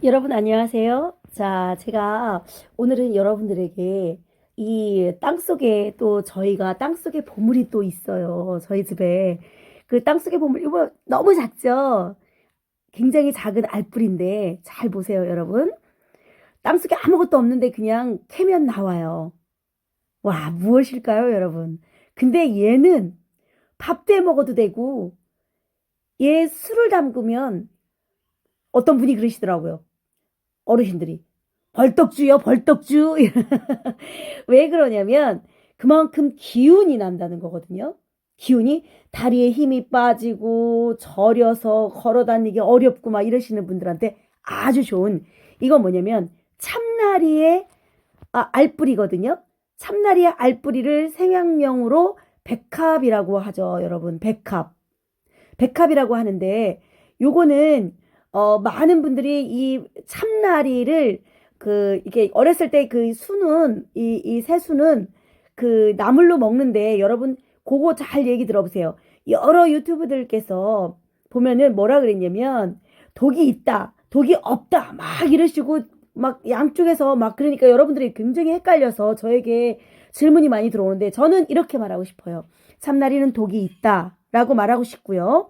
여러분 안녕하세요. 자, 제가 오늘은 여러분들에게 이 땅속에 또 저희가 땅속에 보물이 또 있어요. 저희 집에. 그 땅속에 보물 이거 너무 작죠? 굉장히 작은 알뿔인데 잘 보세요, 여러분. 땅속에 아무것도 없는데 그냥 캐면 나와요. 와, 무엇일까요, 여러분? 근데 얘는 밥대 먹어도 되고 얘 술을 담그면 어떤 분이 그러시더라고요. 어르신들이. 벌떡주요, 벌떡주. 왜 그러냐면 그만큼 기운이 난다는 거거든요. 기운이 다리에 힘이 빠지고 저려서 걸어 다니기 어렵고 막 이러시는 분들한테 아주 좋은 이건 뭐냐면 참나리의 알뿌리거든요. 참나리의 알뿌리를 생양명으로 백합이라고 하죠, 여러분. 백합. 백합이라고 하는데 요거는 많은 분들이 이 참나리를 이게 어렸을 때 그 수는 이 새수는 그 나물로 먹는데 여러분 그거 잘 얘기 들어보세요. 여러 유튜브들께서 보면은 뭐라 그랬냐면 독이 있다, 독이 없다 막 이러시고 막 양쪽에서 막 그러니까 여러분들이 굉장히 헷갈려서 저에게 질문이 많이 들어오는데 저는 이렇게 말하고 싶어요. 참나리는 독이 있다라고 말하고 싶고요.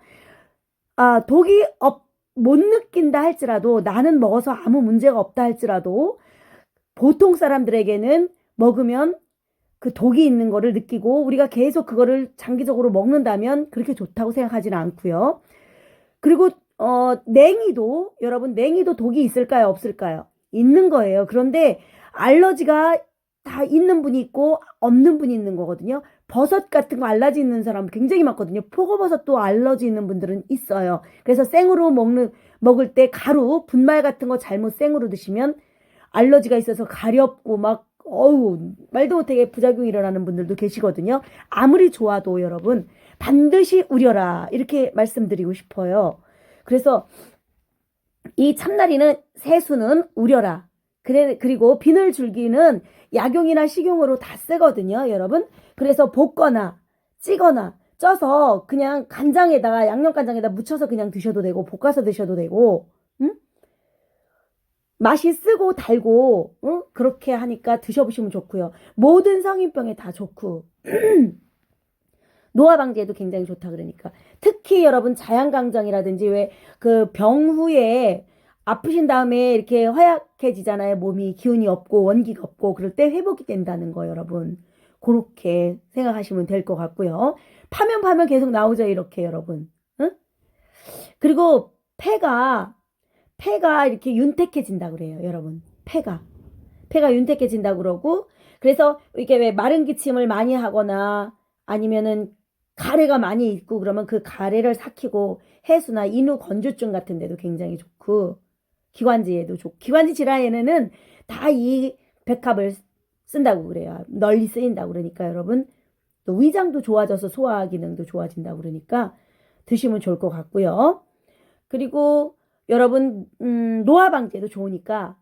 독이 못 느낀다 할지라도 나는 먹어서 아무 문제가 없다 할지라도 보통 사람들에게는 먹으면 그 독이 있는 거를 느끼고 우리가 계속 그거를 장기적으로 먹는다면 그렇게 좋다고 생각하지는 않고요. 그리고 냉이도 여러분 냉이도 독이 있을까요? 없을까요? 있는 거예요. 그런데 알러지가 다 있는 분이 있고 없는 분이 있는 거거든요. 버섯 같은 거 알러지 있는 사람 굉장히 많거든요. 표고버섯도 알러지 있는 분들은 있어요. 그래서 생으로 먹을 때 가루, 분말 같은 거 잘못 생으로 드시면 알러지가 있어서 가렵고 막 어우 말도 못하게 부작용이 일어나는 분들도 계시거든요. 아무리 좋아도 여러분 반드시 우려라 이렇게 말씀드리고 싶어요. 그래서 이 참나리는 새수는 우려라. 그리고 비늘줄기는 약용이나 식용으로 다 쓰거든요, 여러분. 그래서 볶거나 찌거나 쪄서 그냥 간장에다가 양념간장에다 묻혀서 그냥 드셔도 되고 볶아서 드셔도 되고 응? 맛이 쓰고 달고 응? 그렇게 하니까 드셔보시면 좋고요. 모든 성인병에 다 좋고 노화 방지에도 굉장히 좋다 그러니까 특히 여러분 자양강장이라든지 왜 그 병 후에 아프신 다음에 이렇게 허약해지잖아요. 몸이 기운이 없고 원기가 없고 그럴 때 회복이 된다는 거 여러분. 그렇게 생각하시면 될 것 같고요. 파면 계속 나오죠 이렇게 여러분. 응? 그리고 폐가 이렇게 윤택해진다 그래요 여러분. 폐가 윤택해진다 그러고 그래서 이게 왜 마른 기침을 많이 하거나 아니면은 가래가 많이 있고 그러면 그 가래를 삭히고 해수나 인후 건조증 같은 데도 굉장히 좋고 기관지에도 좋고 기관지 질환에는 다 이 백합을 쓴다고 그래요. 널리 쓰인다고 그러니까 여러분 또 위장도 좋아져서 소화 기능도 좋아진다고 그러니까 드시면 좋을 것 같고요. 그리고 여러분 노화 방지에도 좋으니까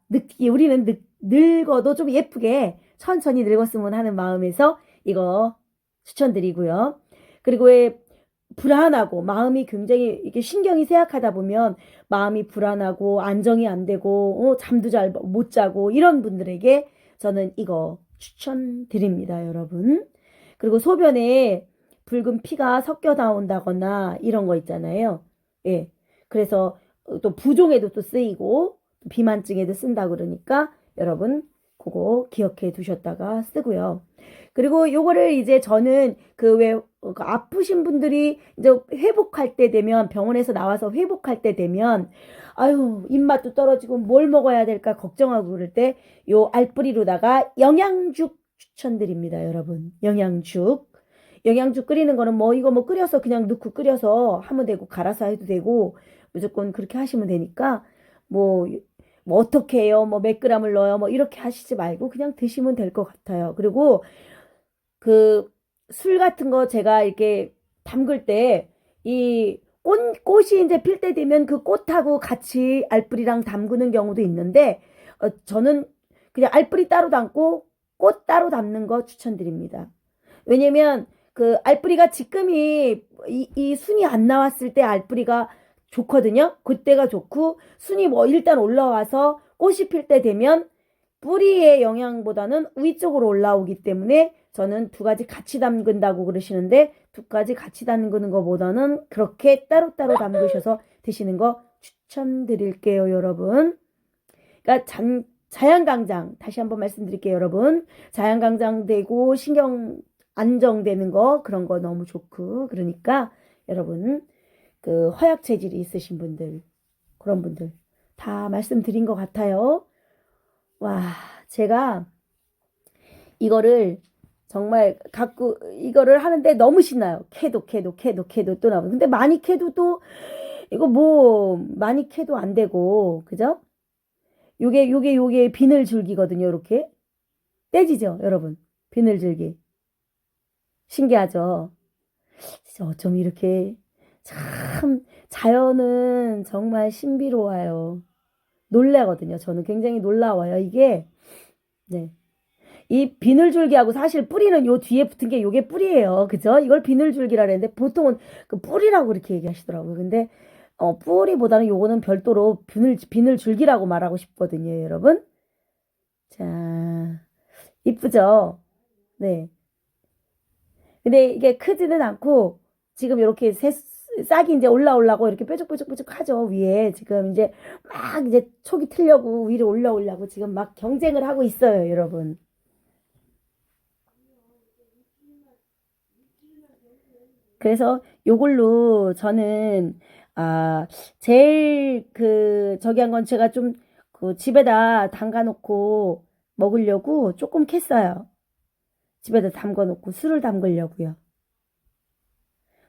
우리는 늙어도 좀 예쁘게 천천히 늙었으면 하는 마음에서 이거 추천드리고요. 그리고 왜 불안하고 마음이 굉장히 이게 신경이 쇠약하다 보면 마음이 불안하고 안정이 안 되고 잠도 잘 못 자고 이런 분들에게 저는 이거 추천드립니다, 여러분. 그리고 소변에 붉은 피가 섞여 나온다거나 이런 거 있잖아요. 예. 그래서 또 부종에도 또 쓰이고 비만증에도 쓴다 그러니까 여러분 그거 기억해 두셨다가 쓰고요. 그리고 요거를 이제 저는 그 왜 아프신 분들이 이제 회복할 때 되면 병원에서 나와서 회복할 때 되면 아유 입맛도 떨어지고 뭘 먹어야 될까 걱정하고 그럴 때 요 알뿌리로다가 영양죽 추천드립니다, 여러분. 영양죽 끓이는 거는 뭐 이거 뭐 끓여서 그냥 넣고 끓여서 하면 되고 갈아서 해도 되고 무조건 그렇게 하시면 되니까 뭐, 뭐 어떻게 해요? 뭐 몇 그램을 넣어요? 뭐 이렇게 하시지 말고 그냥 드시면 될 것 같아요. 그리고 그 술 같은 거 제가 이렇게 담글 때 이 꽃이 이제 필 때 되면 그 꽃하고 같이 알뿌리랑 담그는 경우도 있는데 저는 그냥 알뿌리 따로 담고 꽃 따로 담는 거 추천드립니다. 왜냐면 그 알뿌리가 지금이 이 순이 안 나왔을 때 알뿌리가 좋거든요. 그때가 좋고 순이 뭐 일단 올라와서 꽃이 필 때 되면 뿌리의 영양보다는 위쪽으로 올라오기 때문에 저는 두 가지 같이 담근다고 그러시는데 두 가지 같이 담그는 것보다는 그렇게 따로따로 담그셔서 드시는 거 추천드릴게요, 여러분. 그러니까 자양강장 다시 한번 말씀드릴게요, 여러분. 자양강장 되고 신경 안정되는 거 그런 거 너무 좋고 그러니까 여러분 그 허약 체질이 있으신 분들 그런 분들 다 말씀드린 것 같아요. 와, 제가 이거를 정말 갖고 이거를 하는데 너무 신나요. 캐도 또 나오고. 근데 많이 캐도 또 이거 뭐 많이 캐도 안 되고 그죠? 요게 비늘줄기거든요. 이렇게 떼지죠, 여러분. 비늘줄기. 신기하죠? 진짜 어쩜 이렇게 참 자연은 정말 신비로워요. 놀라거든요. 저는 굉장히 놀라워요. 이게 네. 이 비늘줄기하고 사실 뿌리는 요 뒤에 붙은 게 요게 뿌리예요. 그죠? 이걸 비늘줄기라 그랬는데 보통은 그 뿌리라고 이렇게 얘기하시더라고요. 근데 뿌리보다는 요거는 별도로 비늘줄기라고 말하고 싶거든요, 여러분. 자, 이쁘죠? 네. 근데 이게 크지는 않고 지금 이렇게 싹이 이제 올라오려고 이렇게 뾰족뾰족 하죠, 위에. 지금 이제 막 이제 촉이 트려고 위로 올라오려고 지금 막 경쟁을 하고 있어요, 여러분. 그래서 요걸로 저는 제일 그 저기 한 건 제가 좀 그 집에다 담가 놓고 먹으려고 조금 캤어요. 집에다 담가 놓고 술을 담그려고요.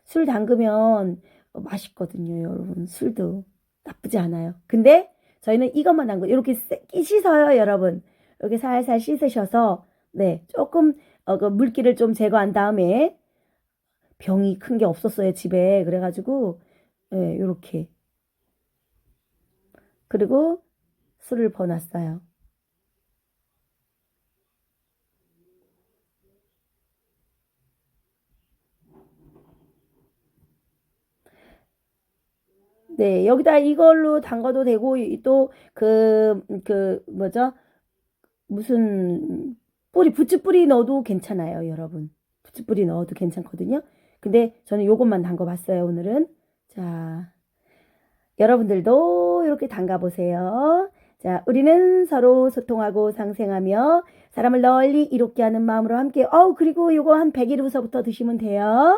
술 담그면 맛있거든요, 여러분. 술도 나쁘지 않아요. 근데 저희는 이것만 담고 이렇게 씻어요, 여러분. 이렇게 살살 씻으셔서 네, 조금 그 물기를 좀 제거한 다음에 병이 큰 게 없었어요, 집에. 그래가지고 예, 요렇게. 그리고 술을 버놨어요. 네, 여기다 이걸로 담가도 되고 또 뭐죠? 무슨 부츠뿌리 넣어도 괜찮아요, 여러분. 부츠뿌리 넣어도 괜찮거든요. 근데 저는 요것만 담가 봤어요, 오늘은. 자, 여러분들도 이렇게 담가 보세요. 자, 우리는 서로 소통하고 상생하며 사람을 널리 이롭게 하는 마음으로 함께 그리고 요거 한 100일 후서부터 드시면 돼요.